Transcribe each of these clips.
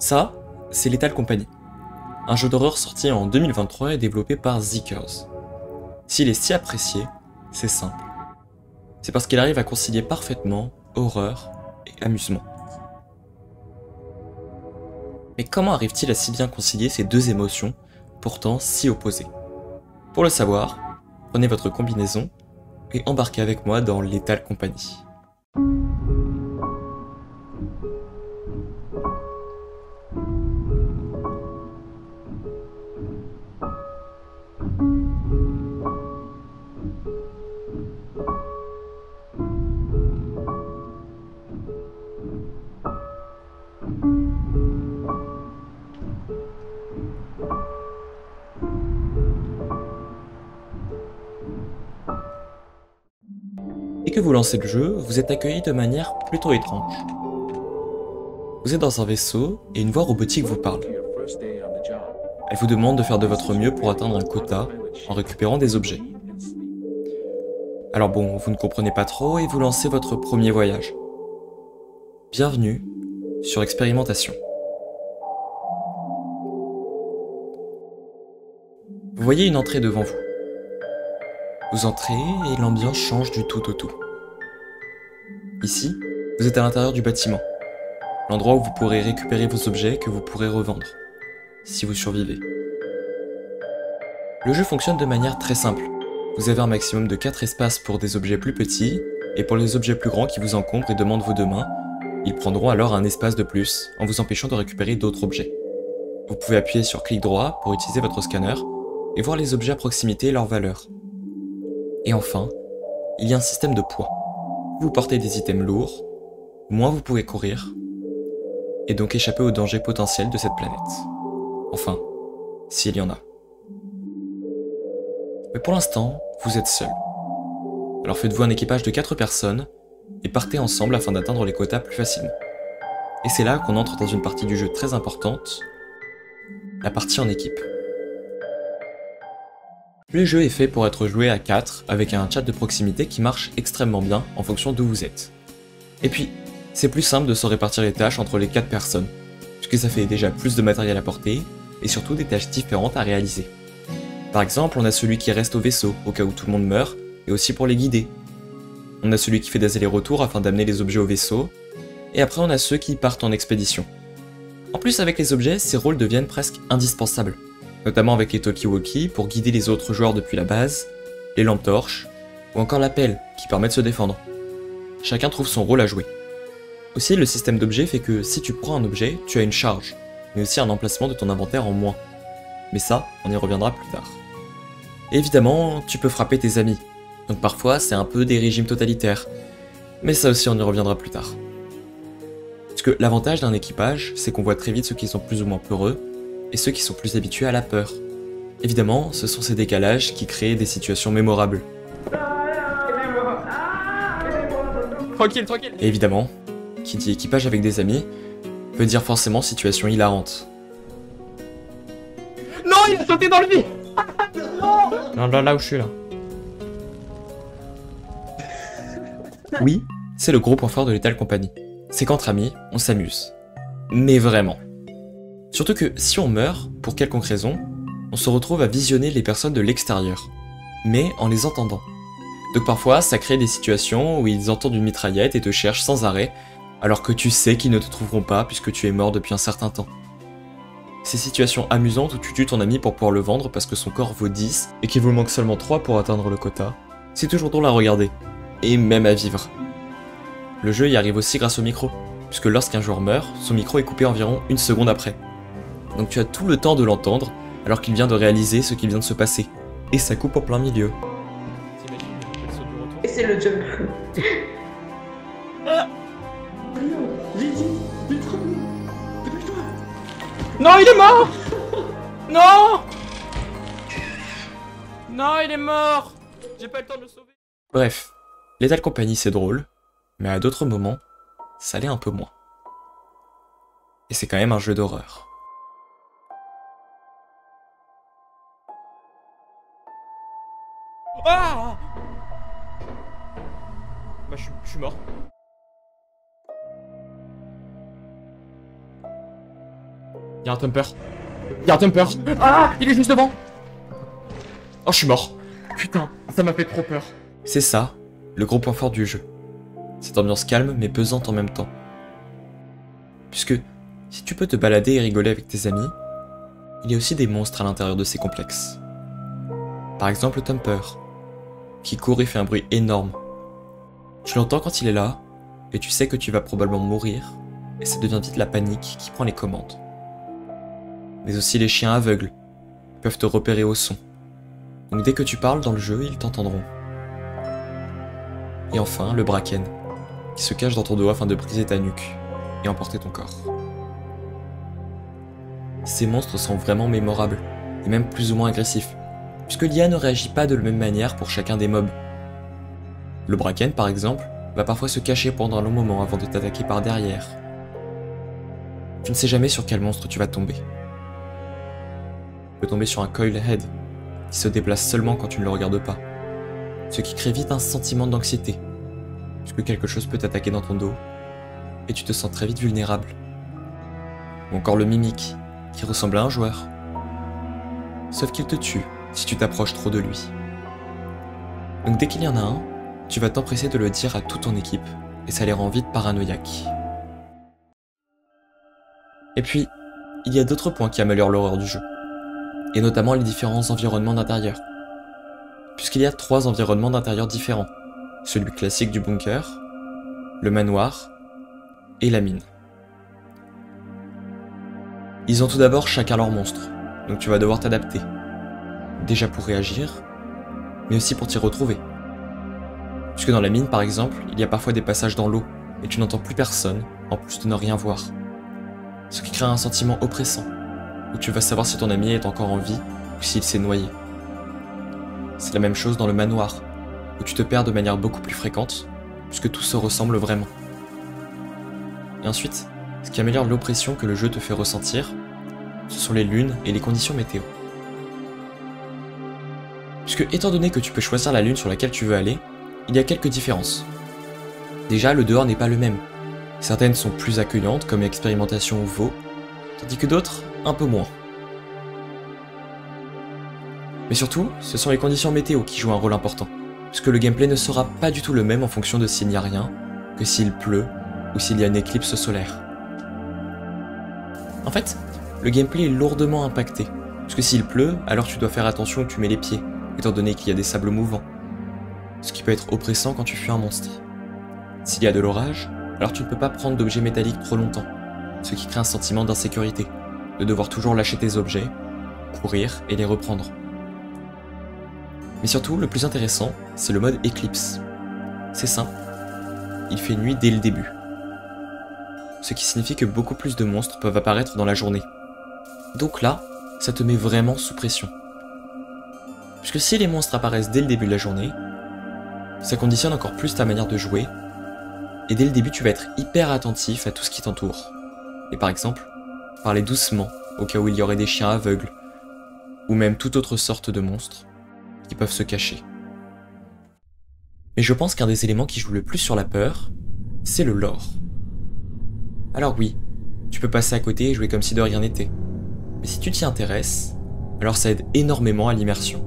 Ça, c'est Lethal Company, un jeu d'horreur sorti en 2023 et développé par Zeekers. S'il est si apprécié, c'est simple. C'est parce qu'il arrive à concilier parfaitement horreur et amusement. Mais comment arrive-t-il à si bien concilier ces deux émotions, pourtant si opposées? Pour le savoir, prenez votre combinaison et embarquez avec moi dans Lethal Company. Dès que vous lancez le jeu, vous êtes accueilli de manière plutôt étrange. Vous êtes dans un vaisseau et une voix robotique vous parle. Elle vous demande de faire de votre mieux pour atteindre un quota en récupérant des objets. Alors bon, vous ne comprenez pas trop et vous lancez votre premier voyage. Bienvenue sur Expérimentation. Vous voyez une entrée devant vous. Vous entrez et l'ambiance change du tout au tout. Ici, vous êtes à l'intérieur du bâtiment, l'endroit où vous pourrez récupérer vos objets que vous pourrez revendre, si vous survivez. Le jeu fonctionne de manière très simple. Vous avez un maximum de 4 espaces pour des objets plus petits, et pour les objets plus grands qui vous encombrent et demandent vos deux mains, ils prendront alors un espace de plus, en vous empêchant de récupérer d'autres objets. Vous pouvez appuyer sur clic droit pour utiliser votre scanner, et voir les objets à proximité et leur valeur. Et enfin, il y a un système de poids. Vous portez des items lourds, moins vous pouvez courir, et donc échapper aux dangers potentiels de cette planète. Enfin, s'il y en a. Mais pour l'instant, vous êtes seul. Alors faites-vous un équipage de 4 personnes, et partez ensemble afin d'atteindre les quotas plus facilement. Et c'est là qu'on entre dans une partie du jeu très importante, la partie en équipe. Le jeu est fait pour être joué à 4 avec un chat de proximité qui marche extrêmement bien en fonction d'où vous êtes. Et puis, c'est plus simple de se répartir les tâches entre les 4 personnes, puisque ça fait déjà plus de matériel à porter et surtout des tâches différentes à réaliser. Par exemple, on a celui qui reste au vaisseau au cas où tout le monde meurt et aussi pour les guider. On a celui qui fait des allers-retours afin d'amener les objets au vaisseau, et après on a ceux qui partent en expédition. En plus, avec les objets, ces rôles deviennent presque indispensables, notamment avec les talkie-walkie pour guider les autres joueurs depuis la base, les lampes torches, ou encore la pelle qui permet de se défendre. Chacun trouve son rôle à jouer. Aussi, le système d'objets fait que si tu prends un objet, tu as une charge, mais aussi un emplacement de ton inventaire en moins. Mais ça, on y reviendra plus tard. Et évidemment, tu peux frapper tes amis, donc parfois c'est un peu des régimes totalitaires, mais ça aussi on y reviendra plus tard. Parce que l'avantage d'un équipage, c'est qu'on voit très vite ceux qui sont plus ou moins peureux, et ceux qui sont plus habitués à la peur. Évidemment, ce sont ces décalages qui créent des situations mémorables. Tranquille, tranquille. Et évidemment, qui dit équipage avec des amis, peut dire forcément situation hilarante. Non, il a sauté dans le vide. Non, là où je suis là. Oui, c'est le gros point fort de Lethal Company. C'est qu'entre amis, on s'amuse. Mais vraiment. Surtout que si on meurt, pour quelconque raison, on se retrouve à visionner les personnes de l'extérieur, mais en les entendant. Donc parfois, ça crée des situations où ils entendent une mitraillette et te cherchent sans arrêt, alors que tu sais qu'ils ne te trouveront pas puisque tu es mort depuis un certain temps. Ces situations amusantes où tu tues ton ami pour pouvoir le vendre parce que son corps vaut 10 et qu'il vous manque seulement 3 pour atteindre le quota, c'est toujours drôle à regarder, et même à vivre. Le jeu y arrive aussi grâce au micro, puisque lorsqu'un joueur meurt, son micro est coupé environ 1 seconde après. Donc tu as tout le temps de l'entendre, alors qu'il vient de réaliser ce qui vient de se passer. Et ça coupe en plein milieu. Et c'est le jump. Non, il est mort. Non. Non, il est mort. J'ai pas le temps de le sauver. Bref, Lethal Company c'est drôle, mais à d'autres moments, ça l'est un peu moins. Et c'est quand même un jeu d'horreur. Ah. Bah je suis mort. Y'a un thumper. Y'a un thumper. Ah, il est juste devant. Oh, je suis mort. Putain, ça m'a fait trop peur. C'est ça, le gros point fort du jeu. Cette ambiance calme mais pesante en même temps. Puisque, si tu peux te balader et rigoler avec tes amis, il y a aussi des monstres à l'intérieur de ces complexes. Par exemple le Thumper, qui court et fait un bruit énorme. Tu l'entends quand il est là, et tu sais que tu vas probablement mourir, et ça devient vite la panique qui prend les commandes. Mais aussi les chiens aveugles, qui peuvent te repérer au son. Donc dès que tu parles dans le jeu, ils t'entendront. Et enfin, le Bracken, qui se cache dans ton dos afin de briser ta nuque et emporter ton corps. Ces monstres sont vraiment mémorables, et même plus ou moins agressifs, puisque l'IA ne réagit pas de la même manière pour chacun des mobs. Le Bracken, par exemple, va parfois se cacher pendant un long moment avant de t'attaquer par derrière. Tu ne sais jamais sur quel monstre tu vas tomber. Tu peux tomber sur un Coilhead, qui se déplace seulement quand tu ne le regardes pas, ce qui crée vite un sentiment d'anxiété, puisque quelque chose peut t'attaquer dans ton dos, et tu te sens très vite vulnérable. Ou encore le Mimic, qui ressemble à un joueur. Sauf qu'il te tue si tu t'approches trop de lui. Donc dès qu'il y en a un, tu vas t'empresser de le dire à toute ton équipe, et ça les rend vite paranoïaques. Et puis, il y a d'autres points qui améliorent l'horreur du jeu, et notamment les différents environnements d'intérieur. Puisqu'il y a 3 environnements d'intérieur différents, celui classique du bunker, le manoir, et la mine. Ils ont tout d'abord chacun leur monstre, donc tu vas devoir t'adapter. Déjà pour réagir, mais aussi pour t'y retrouver. Puisque dans la mine par exemple, il y a parfois des passages dans l'eau, et tu n'entends plus personne, en plus de ne rien voir. Ce qui crée un sentiment oppressant, où tu vas savoir si ton ami est encore en vie, ou s'il s'est noyé. C'est la même chose dans le manoir, où tu te perds de manière beaucoup plus fréquente, puisque tout se ressemble vraiment. Et ensuite, ce qui améliore l'oppression que le jeu te fait ressentir, ce sont les lunes et les conditions météo. Puisque étant donné que tu peux choisir la lune sur laquelle tu veux aller, il y a quelques différences. Déjà, le dehors n'est pas le même. Certaines sont plus accueillantes, comme l'expérimentation ou Vaux, tandis que d'autres, un peu moins. Mais surtout, ce sont les conditions météo qui jouent un rôle important, puisque le gameplay ne sera pas du tout le même en fonction de s'il n'y a rien, que s'il pleut, ou s'il y a une éclipse solaire. En fait, le gameplay est lourdement impacté, puisque s'il pleut, alors tu dois faire attention où tu mets les pieds, étant donné qu'il y a des sables mouvants, ce qui peut être oppressant quand tu fuis un monstre. S'il y a de l'orage, alors tu ne peux pas prendre d'objets métalliques trop longtemps, ce qui crée un sentiment d'insécurité, de devoir toujours lâcher tes objets, courir et les reprendre. Mais surtout, le plus intéressant, c'est le mode Eclipse. C'est simple, il fait nuit dès le début, ce qui signifie que beaucoup plus de monstres peuvent apparaître dans la journée. Donc là, ça te met vraiment sous pression. Puisque si les monstres apparaissent dès le début de la journée, ça conditionne encore plus ta manière de jouer, et dès le début tu vas être hyper attentif à tout ce qui t'entoure. Et par exemple, parler doucement au cas où il y aurait des chiens aveugles, ou même toute autre sorte de monstres qui peuvent se cacher. Mais je pense qu'un des éléments qui joue le plus sur la peur, c'est le lore. Alors oui, tu peux passer à côté et jouer comme si de rien n'était. Mais si tu t'y intéresses, alors ça aide énormément à l'immersion.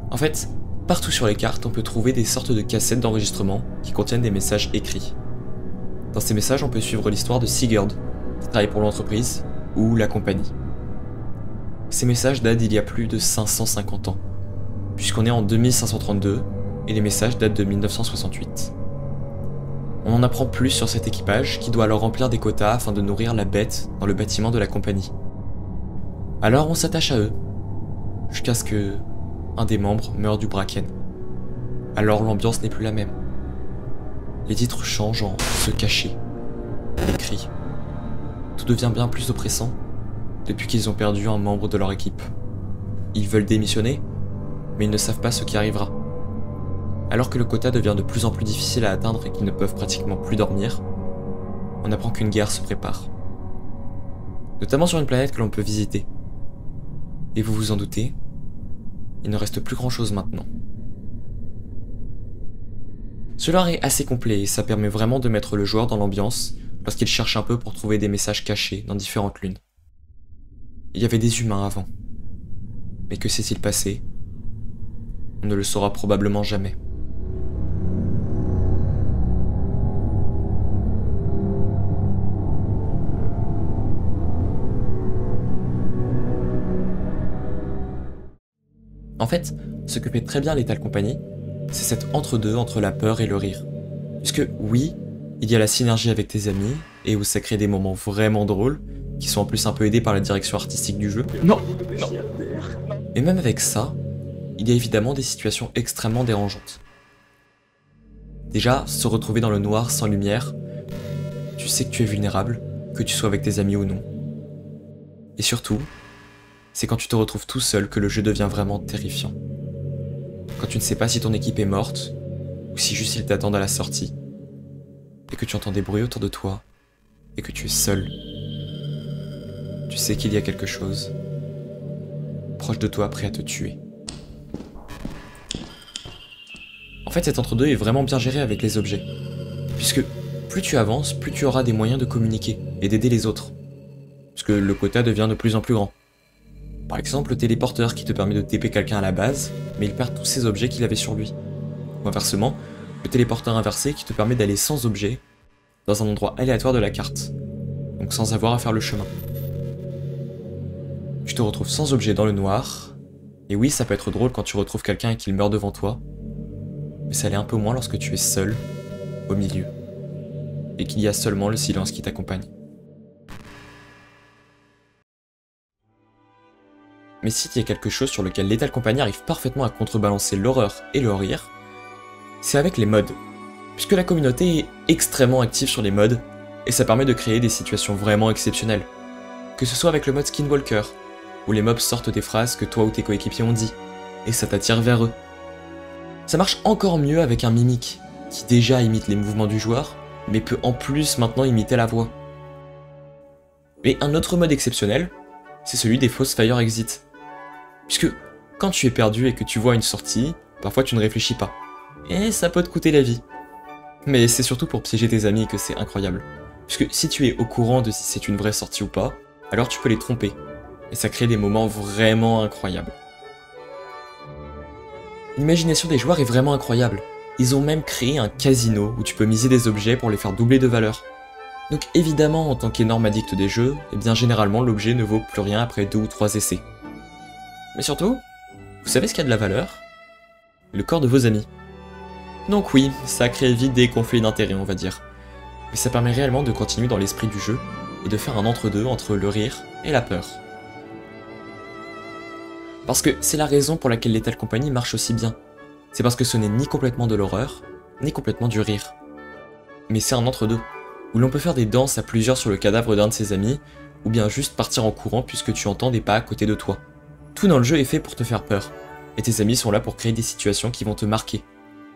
En fait, partout sur les cartes, on peut trouver des sortes de cassettes d'enregistrement qui contiennent des messages écrits. Dans ces messages, on peut suivre l'histoire de Sigurd, qui travaille pour l'entreprise, ou la compagnie. Ces messages datent d'il y a plus de 550 ans, puisqu'on est en 2532, et les messages datent de 1968. On en apprend plus sur cet équipage qui doit alors remplir des quotas afin de nourrir la bête dans le bâtiment de la compagnie. Alors on s'attache à eux, jusqu'à ce que un des membres meure du Bracken. Alors l'ambiance n'est plus la même. Les titres changent en se cacher, les cris. Tout devient bien plus oppressant depuis qu'ils ont perdu un membre de leur équipe. Ils veulent démissionner, mais ils ne savent pas ce qui arrivera. Alors que le quota devient de plus en plus difficile à atteindre et qu'ils ne peuvent pratiquement plus dormir, on apprend qu'une guerre se prépare. Notamment sur une planète que l'on peut visiter. Et vous vous en doutez, il ne reste plus grand chose maintenant. Ce lore est assez complet et ça permet vraiment de mettre le joueur dans l'ambiance lorsqu'il cherche un peu pour trouver des messages cachés dans différentes lunes. Il y avait des humains avant. Mais que s'est-il passé? On ne le saura probablement jamais. En fait, ce que fait très bien Lethal Company, c'est cet entre-deux entre la peur et le rire. Puisque oui, il y a la synergie avec tes amis, et où ça crée des moments vraiment drôles, qui sont en plus un peu aidés par la direction artistique du jeu. Non, non. Et même avec ça, il y a évidemment des situations extrêmement dérangeantes. Déjà, se retrouver dans le noir sans lumière, tu sais que tu es vulnérable, que tu sois avec tes amis ou non. Et surtout, c'est quand tu te retrouves tout seul que le jeu devient vraiment terrifiant. Quand tu ne sais pas si ton équipe est morte, ou si juste ils t'attendent à la sortie, et que tu entends des bruits autour de toi, et que tu es seul. Tu sais qu'il y a quelque chose proche de toi prêt à te tuer. En fait, cet entre-deux est vraiment bien géré avec les objets, puisque plus tu avances, plus tu auras des moyens de communiquer et d'aider les autres, puisque le quota devient de plus en plus grand. Par exemple, le téléporteur qui te permet de TP quelqu'un à la base, mais il perd tous ses objets qu'il avait sur lui. Ou inversement, le téléporteur inversé qui te permet d'aller sans objet dans un endroit aléatoire de la carte, donc sans avoir à faire le chemin. Tu te retrouves sans objet dans le noir, et oui, ça peut être drôle quand tu retrouves quelqu'un et qu'il meurt devant toi, mais ça l'est un peu moins lorsque tu es seul, au milieu, et qu'il y a seulement le silence qui t'accompagne. Mais s'il y a quelque chose sur lequel Lethal Company arrive parfaitement à contrebalancer l'horreur et le rire, c'est avec les mods, puisque la communauté est extrêmement active sur les mods, et ça permet de créer des situations vraiment exceptionnelles. Que ce soit avec le mode Skinwalker, où les mobs sortent des phrases que toi ou tes coéquipiers ont dit, et ça t'attire vers eux. Ça marche encore mieux avec un mimic, qui déjà imite les mouvements du joueur, mais peut en plus maintenant imiter la voix. Et un autre mode exceptionnel, c'est celui des fausses fire exit. Puisque quand tu es perdu et que tu vois une sortie, parfois tu ne réfléchis pas. Et ça peut te coûter la vie. Mais c'est surtout pour piéger tes amis que c'est incroyable. Puisque si tu es au courant de si c'est une vraie sortie ou pas, alors tu peux les tromper. Et ça crée des moments vraiment incroyables. L'imagination des joueurs est vraiment incroyable. Ils ont même créé un casino où tu peux miser des objets pour les faire doubler de valeur. Donc évidemment, en tant qu'énorme addict des jeux, eh bien généralement l'objet ne vaut plus rien après 2 ou 3 essais. Mais surtout, vous savez ce qui a de la valeur? Le corps de vos amis. Donc oui, ça crée vite des conflits d'intérêts, on va dire. Mais ça permet réellement de continuer dans l'esprit du jeu et de faire un entre-deux entre le rire et la peur. Parce que c'est la raison pour laquelle Lethal Company marche aussi bien. C'est parce que ce n'est ni complètement de l'horreur, ni complètement du rire. Mais c'est un entre-deux, où l'on peut faire des danses à plusieurs sur le cadavre d'un de ses amis, ou bien juste partir en courant puisque tu entends des pas à côté de toi. Tout dans le jeu est fait pour te faire peur, et tes amis sont là pour créer des situations qui vont te marquer,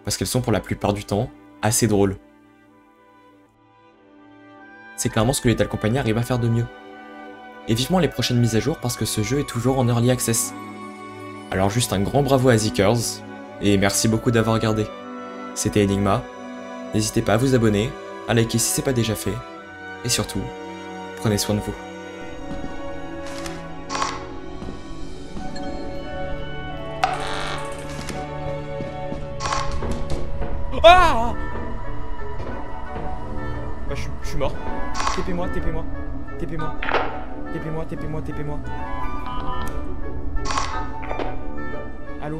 parce qu'elles sont pour la plupart du temps assez drôles. C'est clairement ce que Lethal Company arrive à faire de mieux. Et vivement les prochaines mises à jour parce que ce jeu est toujours en early access. Alors juste un grand bravo à Zikers, et merci beaucoup d'avoir regardé. C'était Enigma, n'hésitez pas à vous abonner, à liker si c'est pas déjà fait, et surtout, prenez soin de vous. Ah! Bah je suis mort. TP-moi, TP-moi, TP-moi, TP-moi, TP-moi, TP-moi. Allô?